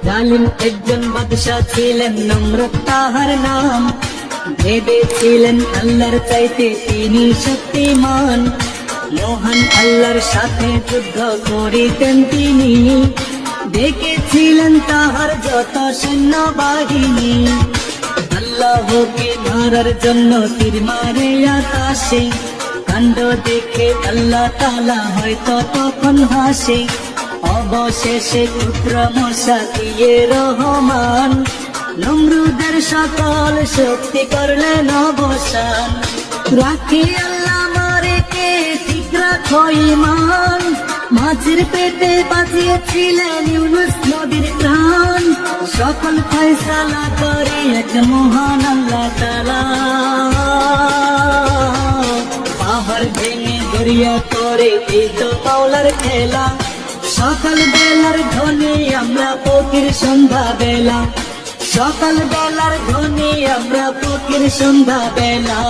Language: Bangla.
জালিম একজন বাদশাহ ছিলেন, নমরুদ তাহার নাম। ভেবেছিলেন আল্লাহর চাইতে তিনি শক্তিমান, মহান আল্লাহর সাথে যুদ্ধ করিতেন তিনি। দেখেছিলেন তাহার যত সৈন্য বাহিনী, আল্লাহকে মারার জন্য তীর মারে আকাশে। কাণ্ড দেখে আল্লাহ তাআলা হয়তো তখন হাসে। অবশেষে পুত্র মূসা দিয়ে রহমান, নমরুদের সকল শক্তি করলেন অবসান। রাখি আল্লাহ মারে কে ঠিক রাখো ঈমান, মাছের পেটে বাঁচিয়েছিলেন ইউনুস নবীর প্রাণ। সকল ফয়সালা করে এক মহান আল্লাহ তাআলা, পাহাড় ভেঙে দরিয়া করে এই তো মাওলার খেলা। সকাল বেলার ধ্বনি আমরা ফকির সন্ধ্যা বেলা, সকাল বেলার ধ্বনি আমরা ফকির সন্ধ্যা বেলা।